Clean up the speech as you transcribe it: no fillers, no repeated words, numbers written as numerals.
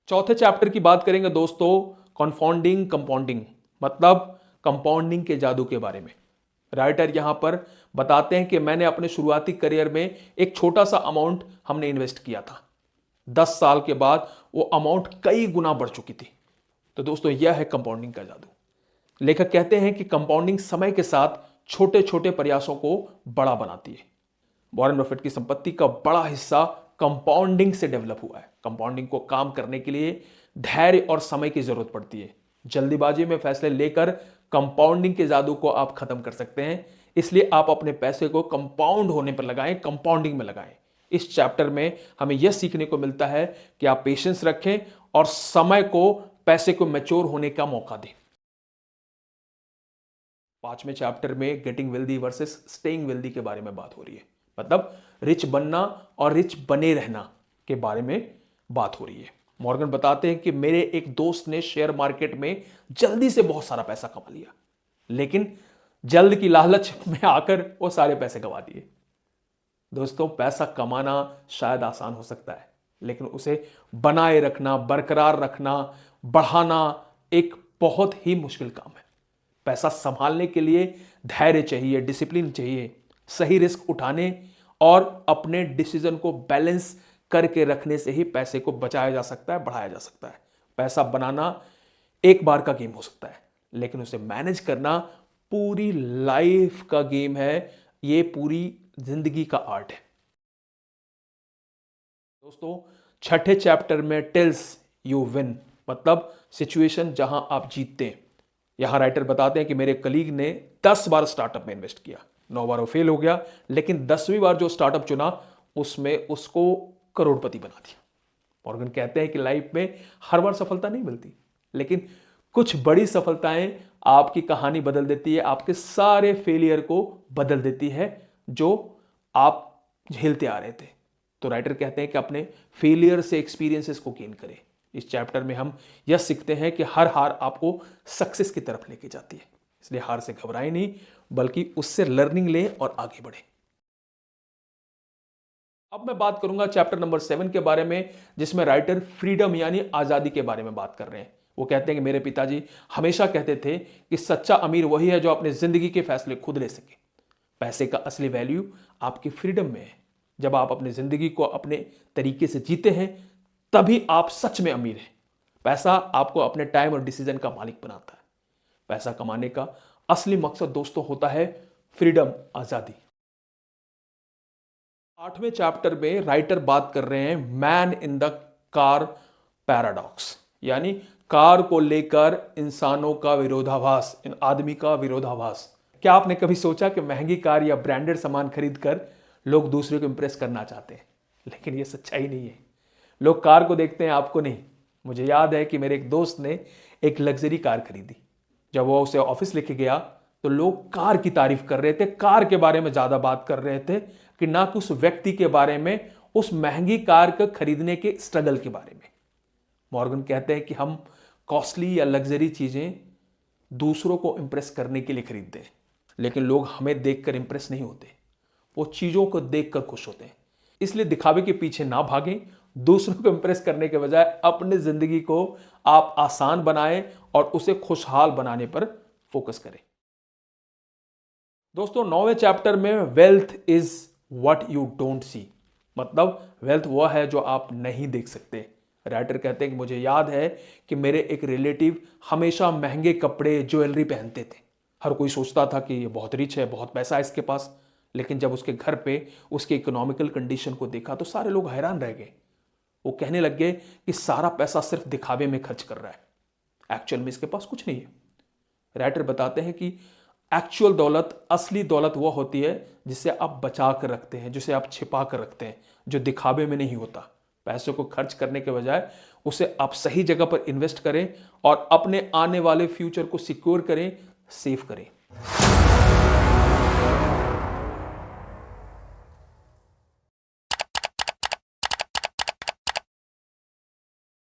चौथे चैप्टर की बात करेंगे दोस्तों, कॉन्फाउंडिंग कंपाउंडिंग, मतलब कंपाउंडिंग के जादू के बारे में। राइटर यहां पर बताते हैं कि मैंने अपने शुरुआती करियर में एक छोटा सा अमाउंट हमने इन्वेस्ट किया था, 10 साल के बाद वो अमाउंट कई गुना बढ़ चुकी थी। तो दोस्तों यह है कंपाउंडिंग का जादू। लेखक कहते हैं कि कंपाउंडिंग समय के साथ छोटे छोटे प्रयासों को बड़ा बनाती है। वॉरेन बफेट की संपत्ति का बड़ा हिस्सा कंपाउंडिंग से डेवलप हुआ है। कंपाउंडिंग को काम करने के लिए धैर्य और समय की जरूरत पड़ती है। जल्दीबाजी में फैसले लेकर कंपाउंडिंग के जादू को आप खत्म कर सकते हैं। इसलिए आप अपने पैसे को कंपाउंड होने पर लगाएं, कंपाउंडिंग में लगाएं। इस चैप्टर में हमें यह सीखने को मिलता है कि आप पेशेंस रखें और समय को, पैसे को मैच्योर होने का मौका दें। पांचवें चैप्टर में getting wealthy versus staying wealthy के बारे में बात हो रही है, मतलब रिच बनना और रिच बने रहना के बारे में बात हो रही है। मॉर्गन बताते हैं कि मेरे एक दोस्त ने शेयर मार्केट में जल्दी से बहुत सारा पैसा कमा लिया, लेकिन जल्द की लालच में आकर वो सारे पैसे गंवा दिए। दोस्तों, पैसा कमाना शायद आसान हो सकता है, लेकिन उसे बनाए रखना, बरकरार रखना, बढ़ाना एक बहुत ही मुश्किल काम है। पैसा संभालने के लिए धैर्य चाहिए, डिसिप्लिन चाहिए, सही रिस्क उठाने और अपने डिसीजन को बैलेंस करके रखने से ही पैसे को बचाया जा सकता है, बढ़ाया जा सकता है। पैसा बनाना एक बार का गेम हो सकता है, लेकिन उसे मैनेज करना पूरी लाइफ का गेम है। ये पूरी जिंदगी का आर्ट है। दोस्तों, छठे चैप्टर में टेल्स यू विन, मतलब सिचुएशन जहां आप जीतते हैं। यहां राइटर बताते हैं कि मेरे कलीग ने 10 बार स्टार्टअप में इन्वेस्ट किया, 9 बार वो फेल हो गया, लेकिन 10वीं बार जो स्टार्टअप चुना उसमें उसको करोड़पति बना दिया। मॉर्गन कहते हैं कि लाइफ में हर बार सफलता नहीं मिलती, लेकिन कुछ बड़ी सफलताएं आपकी कहानी बदल देती है, आपके सारे फेलियर को बदल देती है जो आप झेलते आ रहे थे। तो राइटर कहते हैं कि अपने फेलियर से एक्सपीरियंसेस को गेन करें। इस चैप्टर में हम यह सीखते हैं कि हर हार आपको सक्सेस की तरफ लेके जाती है, इसलिए हार से घबराएं नहीं, बल्कि उससे लर्निंग लें और आगे बढ़ें। अब मैं बात करूंगा चैप्टर नंबर 7 के बारे में, जिसमें राइटर फ्रीडम यानी आजादी के बारे में बात कर रहे हैं। वो कहते हैं कि मेरे पिताजी हमेशा कहते थे कि सच्चा अमीर वही है जो अपनी जिंदगी के फैसले खुद ले सके। पैसे का असली वैल्यू आपकी फ्रीडम में है। जब आप अपनी जिंदगी को अपने तरीके से जीते हैं, तभी आप सच में अमीर हैं। पैसा आपको अपने टाइम और डिसीजन का मालिक बनाता है। पैसा कमाने का असली मकसद दोस्तों होता है फ्रीडम, आजादी। 8वें चैप्टर में राइटर बात कर रहे हैं man in the car paradox, यानी कार को लेकर इंसानों का विरोधाभास, इन आदमी का विरोधाभास। क्या आपने कभी सोचा कि महंगी कार या ब्रांडेड सामान खरीदकर लोग दूसरे को इंप्रेस करना चाहते हैं, लेकिन यह सच्चाई नहीं है। लोग कार को देखते हैं, आपको नहीं। मुझे याद है कि मेरे एक दोस्त ने एक लग्जरी कार खरीदी। जब वो उसे ऑफिस लेके गया तो लोग कार की तारीफ कर रहे थे, कार के बारे में ज्यादा बात कर रहे थे कि ना कि उस व्यक्ति के बारे में, उस महंगी कार को खरीदने के स्ट्रगल के बारे में। मॉर्गन कहते हैं कि हम कॉस्टली या लग्जरी चीजें दूसरों को इंप्रेस करने के लिए खरीदते हैं, लेकिन लोग हमें देखकर इंप्रेस नहीं होते, वो चीजों को देखकर खुश होते हैं। इसलिए दिखावे के पीछे ना भागें, दूसरों को इंप्रेस करने के बजाय अपनी जिंदगी को आप आसान बनाएं और उसे खुशहाल बनाने पर फोकस करें। दोस्तों, 9वें चैप्टर में wealth is what you don't see, मतलब वेल्थ वह है जो आप नहीं देख सकते। राइटर कहते हैं कि मुझे याद है कि मेरे एक रिलेटिव हमेशा महंगे कपड़े, ज्वेलरी पहनते थे। हर कोई सोचता था कि ये बहुत रिच है, बहुत पैसा है इसके पास, लेकिन जब उसके घर पे उसके इकोनॉमिकल कंडीशन को देखा तो सारे लोग हैरान रह गए। वो कहने लग गए कि सारा पैसा सिर्फ दिखावे में खर्च कर रहा है, एक्चुअल में इसके पास कुछ नहीं है। राइटर बताते हैं कि एक्चुअल दौलत, असली दौलत वो होती है जिसे आप बचा कर रखते हैं, जिसे आप छिपा कर रखते हैं, जो दिखावे में नहीं होता। पैसों को खर्च करने के बजाय उसे आप सही जगह पर इन्वेस्ट करें और अपने आने वाले फ्यूचर को सिक्योर करें, सेव करें।